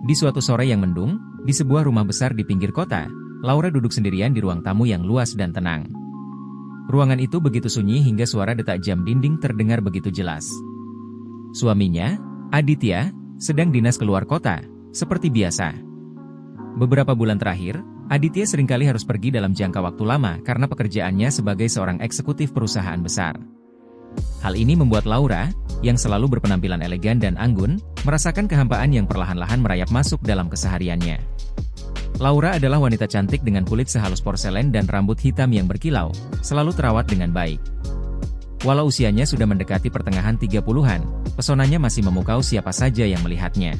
Di suatu sore yang mendung, di sebuah rumah besar di pinggir kota, Laura duduk sendirian di ruang tamu yang luas dan tenang. Ruangan itu begitu sunyi hingga suara detak jam dinding terdengar begitu jelas. Suaminya, Aditya, sedang dinas keluar kota, seperti biasa. Beberapa bulan terakhir, Aditya seringkali harus pergi dalam jangka waktu lama karena pekerjaannya sebagai seorang eksekutif perusahaan besar. Hal ini membuat Laura, yang selalu berpenampilan elegan dan anggun, merasakan kehampaan yang perlahan-lahan merayap masuk dalam kesehariannya. Laura adalah wanita cantik dengan kulit sehalus porselen dan rambut hitam yang berkilau, selalu terawat dengan baik. Walau usianya sudah mendekati pertengahan 30-an, pesonanya masih memukau siapa saja yang melihatnya.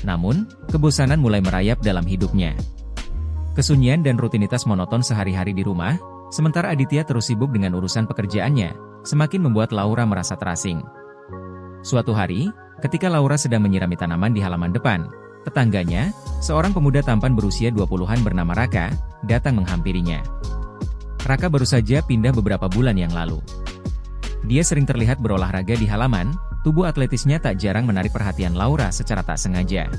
Namun, kebosanan mulai merayap dalam hidupnya. Kesunyian dan rutinitas monoton sehari-hari di rumah, sementara Aditya terus sibuk dengan urusan pekerjaannya, semakin membuat Laura merasa terasing. Suatu hari, ketika Laura sedang menyirami tanaman di halaman depan, tetangganya, seorang pemuda tampan berusia 20-an bernama Raka, datang menghampirinya. Raka baru saja pindah beberapa bulan yang lalu. Dia sering terlihat berolahraga di halaman, tubuh atletisnya tak jarang menarik perhatian Laura secara tak sengaja.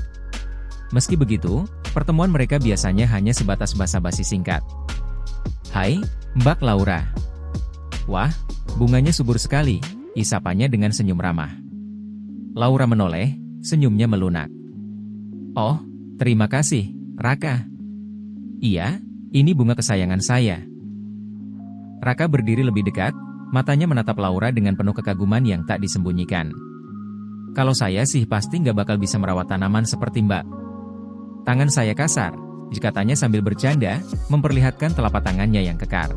Meski begitu, pertemuan mereka biasanya hanya sebatas basa-basi singkat. "Hai, Mbak Laura." "Wah, bunganya subur sekali," isapanya dengan senyum ramah. Laura menoleh, senyumnya melunak. "Oh, terima kasih, Raka." "Iya, ini bunga kesayangan saya." Raka berdiri lebih dekat, matanya menatap Laura dengan penuh kekaguman yang tak disembunyikan. "Kalau saya sih pasti nggak bakal bisa merawat tanaman seperti Mbak." "Tangan saya kasar," katanya sambil bercanda, memperlihatkan telapak tangannya yang kekar.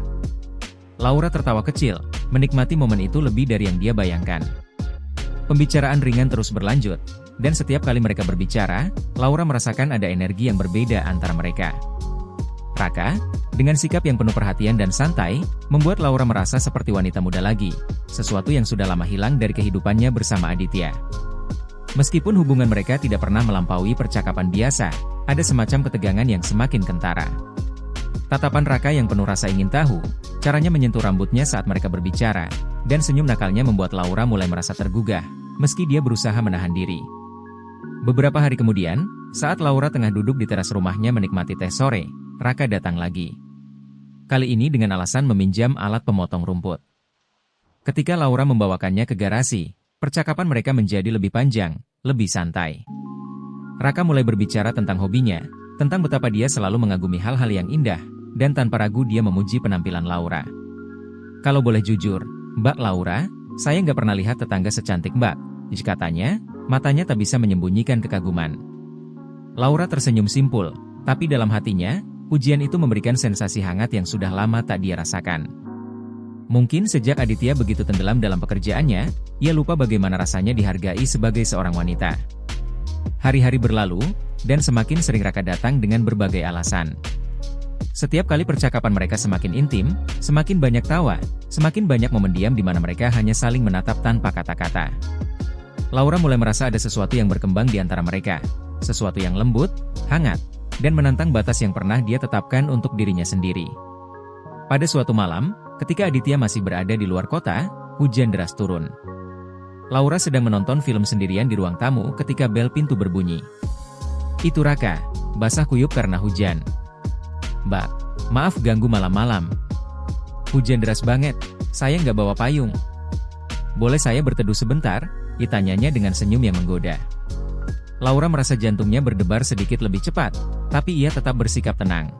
Laura tertawa kecil, menikmati momen itu lebih dari yang dia bayangkan. Pembicaraan ringan terus berlanjut, dan setiap kali mereka berbicara, Laura merasakan ada energi yang berbeda antara mereka. Raka, dengan sikap yang penuh perhatian dan santai, membuat Laura merasa seperti wanita muda lagi, sesuatu yang sudah lama hilang dari kehidupannya bersama Aditya. Meskipun hubungan mereka tidak pernah melampaui percakapan biasa, ada semacam ketegangan yang semakin kentara. Tatapan Raka yang penuh rasa ingin tahu, caranya menyentuh rambutnya saat mereka berbicara, dan senyum nakalnya membuat Laura mulai merasa tergugah, meski dia berusaha menahan diri. Beberapa hari kemudian, saat Laura tengah duduk di teras rumahnya menikmati teh sore, Raka datang lagi. Kali ini dengan alasan meminjam alat pemotong rumput. Ketika Laura membawakannya ke garasi, percakapan mereka menjadi lebih panjang, lebih santai. Raka mulai berbicara tentang hobinya, tentang betapa dia selalu mengagumi hal-hal yang indah, dan tanpa ragu dia memuji penampilan Laura. "Kalau boleh jujur, Mbak Laura, saya nggak pernah lihat tetangga secantik Mbak," katanya, matanya tak bisa menyembunyikan kekaguman. Laura tersenyum simpul, tapi dalam hatinya, pujian itu memberikan sensasi hangat yang sudah lama tak dia rasakan. Mungkin sejak Aditya begitu tenggelam dalam pekerjaannya, ia lupa bagaimana rasanya dihargai sebagai seorang wanita. Hari-hari berlalu, dan semakin sering Raka datang dengan berbagai alasan. Setiap kali percakapan mereka semakin intim, semakin banyak tawa, semakin banyak momen diam di mana mereka hanya saling menatap tanpa kata-kata. Laura mulai merasa ada sesuatu yang berkembang di antara mereka, sesuatu yang lembut, hangat, dan menantang batas yang pernah dia tetapkan untuk dirinya sendiri. Pada suatu malam, ketika Aditya masih berada di luar kota, hujan deras turun. Laura sedang menonton film sendirian di ruang tamu ketika bel pintu berbunyi. "Itu Raka, basah kuyup karena hujan." "Mbak, maaf ganggu malam-malam." "Hujan deras banget, saya nggak bawa payung." "Boleh saya berteduh sebentar?" ditanyanya dengan senyum yang menggoda. Laura merasa jantungnya berdebar sedikit lebih cepat, tapi ia tetap bersikap tenang.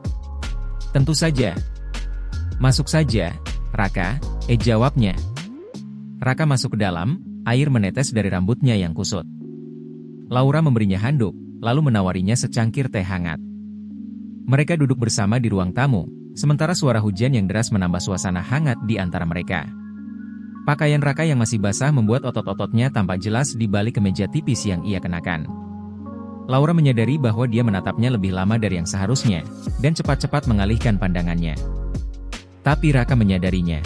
"Tentu saja." "Masuk saja, Raka," jawabnya. Raka masuk ke dalam, air menetes dari rambutnya yang kusut. Laura memberinya handuk, lalu menawarinya secangkir teh hangat. Mereka duduk bersama di ruang tamu, sementara suara hujan yang deras menambah suasana hangat di antara mereka. Pakaian Raka yang masih basah membuat otot-ototnya tampak jelas di balik kemeja tipis yang ia kenakan. Laura menyadari bahwa dia menatapnya lebih lama dari yang seharusnya, dan cepat-cepat mengalihkan pandangannya. Tapi Raka menyadarinya.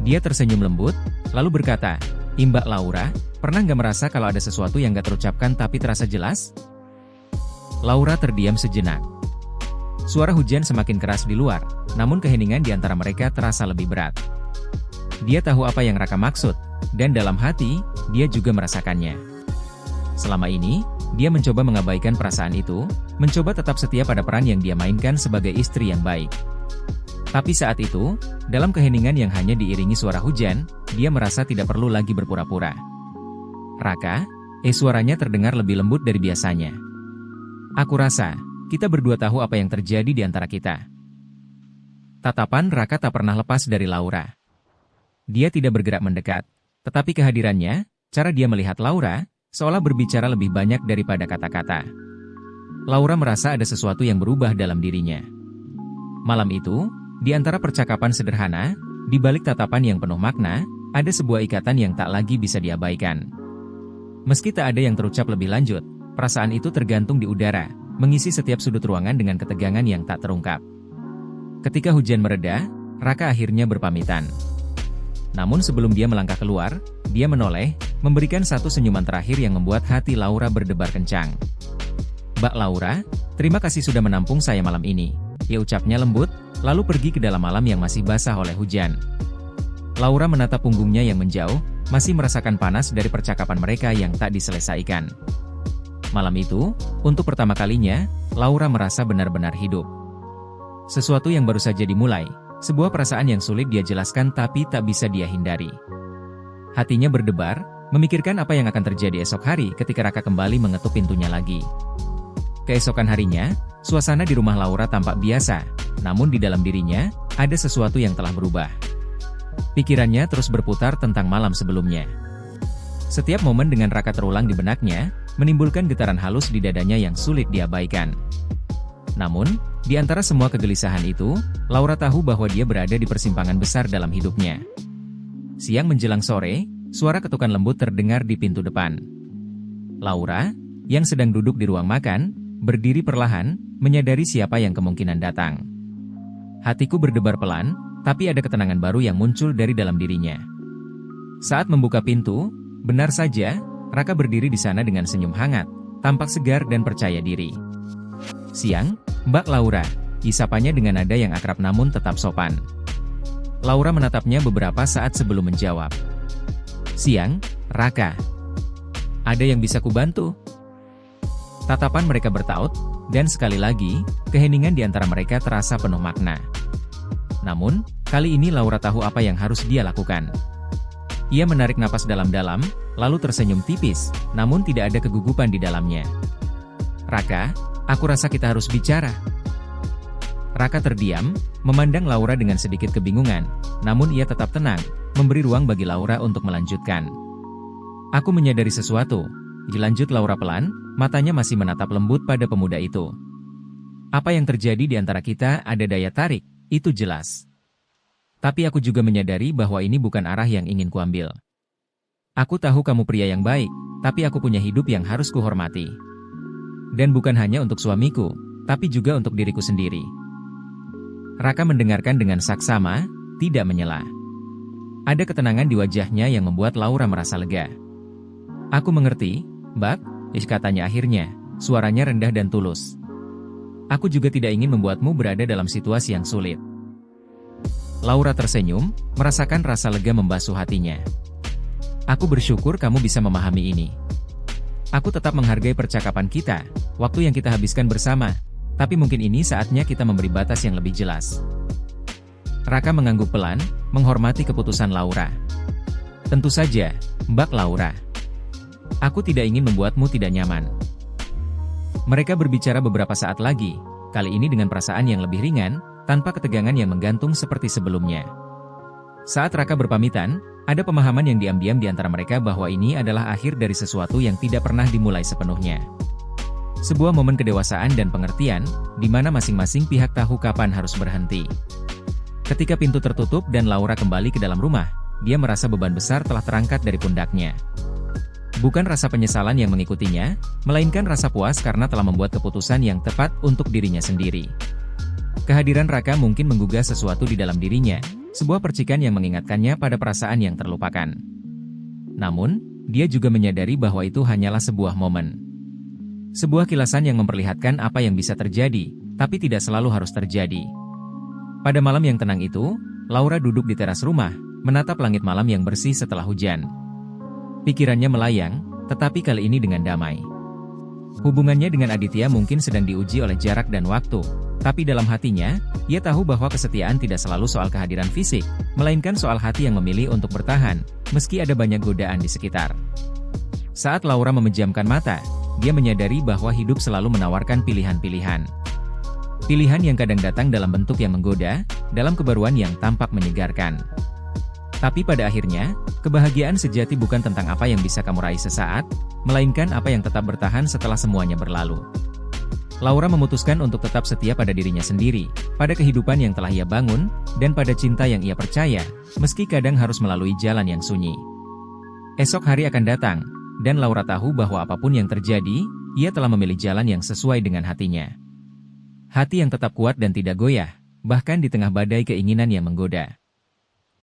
Dia tersenyum lembut, lalu berkata, "Mbak Laura, pernah nggak merasa kalau ada sesuatu yang nggak terucapkan tapi terasa jelas?" Laura terdiam sejenak. Suara hujan semakin keras di luar, namun keheningan di antara mereka terasa lebih berat. Dia tahu apa yang Raka maksud, dan dalam hati, dia juga merasakannya. Selama ini, dia mencoba mengabaikan perasaan itu, mencoba tetap setia pada peran yang dia mainkan sebagai istri yang baik. Tapi saat itu, dalam keheningan yang hanya diiringi suara hujan, dia merasa tidak perlu lagi berpura-pura. Raka, suaranya terdengar lebih lembut dari biasanya. Aku rasa, kita berdua tahu apa yang terjadi di antara kita. Tatapan Raka tak pernah lepas dari Laura. Dia tidak bergerak mendekat, tetapi kehadirannya, cara dia melihat Laura, seolah berbicara lebih banyak daripada kata-kata. Laura merasa ada sesuatu yang berubah dalam dirinya. Malam itu, di antara percakapan sederhana, di balik tatapan yang penuh makna, ada sebuah ikatan yang tak lagi bisa diabaikan. Meski tak ada yang terucap lebih lanjut, perasaan itu tergantung di udara, mengisi setiap sudut ruangan dengan ketegangan yang tak terungkap. Ketika hujan mereda, Raka akhirnya berpamitan. Namun sebelum dia melangkah keluar, dia menoleh, memberikan satu senyuman terakhir yang membuat hati Laura berdebar kencang. "Mbak Laura, terima kasih sudah menampung saya malam ini," ia ucapnya lembut, lalu pergi ke dalam malam yang masih basah oleh hujan. Laura menatap punggungnya yang menjauh, masih merasakan panas dari percakapan mereka yang tak diselesaikan. Malam itu, untuk pertama kalinya, Laura merasa benar-benar hidup. Sesuatu yang baru saja dimulai, sebuah perasaan yang sulit dia jelaskan tapi tak bisa dia hindari. Hatinya berdebar, memikirkan apa yang akan terjadi esok hari ketika Raka kembali mengetuk pintunya lagi. Keesokan harinya, suasana di rumah Laura tampak biasa, namun di dalam dirinya, ada sesuatu yang telah berubah. Pikirannya terus berputar tentang malam sebelumnya. Setiap momen dengan Raka terulang di benaknya, menimbulkan getaran halus di dadanya yang sulit diabaikan. Namun, di antara semua kegelisahan itu, Laura tahu bahwa dia berada di persimpangan besar dalam hidupnya. Siang menjelang sore, suara ketukan lembut terdengar di pintu depan. Laura, yang sedang duduk di ruang makan, berdiri perlahan, menyadari siapa yang kemungkinan datang. Hatiku berdebar pelan, tapi ada ketenangan baru yang muncul dari dalam dirinya. Saat membuka pintu, benar saja, Raka berdiri di sana dengan senyum hangat, tampak segar dan percaya diri. "Siang, Mbak Laura," disapanya dengan nada yang akrab namun tetap sopan. Laura menatapnya beberapa saat sebelum menjawab. "Siang, Raka. Ada yang bisa kubantu?" Tatapan mereka bertaut, dan sekali lagi, keheningan di antara mereka terasa penuh makna. Namun, kali ini Laura tahu apa yang harus dia lakukan. Ia menarik napas dalam-dalam, lalu tersenyum tipis, namun tidak ada kegugupan di dalamnya. "Raka, aku rasa kita harus bicara." Raka terdiam, memandang Laura dengan sedikit kebingungan, namun ia tetap tenang, memberi ruang bagi Laura untuk melanjutkan. "Aku menyadari sesuatu," dilanjut Laura pelan, matanya masih menatap lembut pada pemuda itu. "Apa yang terjadi di antara kita ada daya tarik, itu jelas. Tapi aku juga menyadari bahwa ini bukan arah yang ingin kuambil. Aku tahu kamu pria yang baik, tapi aku punya hidup yang harus kuhormati. Dan bukan hanya untuk suamiku, tapi juga untuk diriku sendiri." Raka mendengarkan dengan saksama, tidak menyela. Ada ketenangan di wajahnya yang membuat Laura merasa lega. "Aku mengerti, Mbak," katanya akhirnya, suaranya rendah dan tulus. "Aku juga tidak ingin membuatmu berada dalam situasi yang sulit." Laura tersenyum, merasakan rasa lega membasuh hatinya. "Aku bersyukur kamu bisa memahami ini. Aku tetap menghargai percakapan kita, waktu yang kita habiskan bersama, tapi mungkin ini saatnya kita memberi batas yang lebih jelas." Raka mengangguk pelan, menghormati keputusan Laura. "Tentu saja, Mbak Laura. Aku tidak ingin membuatmu tidak nyaman." Mereka berbicara beberapa saat lagi, kali ini dengan perasaan yang lebih ringan, tanpa ketegangan yang menggantung seperti sebelumnya. Saat Raka berpamitan, ada pemahaman yang diam-diam di antara mereka bahwa ini adalah akhir dari sesuatu yang tidak pernah dimulai sepenuhnya. Sebuah momen kedewasaan dan pengertian, di mana masing-masing pihak tahu kapan harus berhenti. Ketika pintu tertutup dan Laura kembali ke dalam rumah, dia merasa beban besar telah terangkat dari pundaknya. Bukan rasa penyesalan yang mengikutinya, melainkan rasa puas karena telah membuat keputusan yang tepat untuk dirinya sendiri. Kehadiran Raka mungkin menggugah sesuatu di dalam dirinya, sebuah percikan yang mengingatkannya pada perasaan yang terlupakan. Namun, dia juga menyadari bahwa itu hanyalah sebuah momen. Sebuah kilasan yang memperlihatkan apa yang bisa terjadi, tapi tidak selalu harus terjadi. Pada malam yang tenang itu, Laura duduk di teras rumah, menatap langit malam yang bersih setelah hujan. Pikirannya melayang, tetapi kali ini dengan damai. Hubungannya dengan Aditya mungkin sedang diuji oleh jarak dan waktu, tapi dalam hatinya, ia tahu bahwa kesetiaan tidak selalu soal kehadiran fisik, melainkan soal hati yang memilih untuk bertahan, meski ada banyak godaan di sekitar. Saat Laura memejamkan mata, dia menyadari bahwa hidup selalu menawarkan pilihan-pilihan. Pilihan yang kadang datang dalam bentuk yang menggoda, dalam kebaruan yang tampak menyegarkan. Tapi pada akhirnya, kebahagiaan sejati bukan tentang apa yang bisa kamu raih sesaat, melainkan apa yang tetap bertahan setelah semuanya berlalu. Laura memutuskan untuk tetap setia pada dirinya sendiri, pada kehidupan yang telah ia bangun, dan pada cinta yang ia percaya, meski kadang harus melalui jalan yang sunyi. Esok hari akan datang, dan Laura tahu bahwa apapun yang terjadi, ia telah memilih jalan yang sesuai dengan hatinya. Hati yang tetap kuat dan tidak goyah, bahkan di tengah badai keinginan yang menggoda.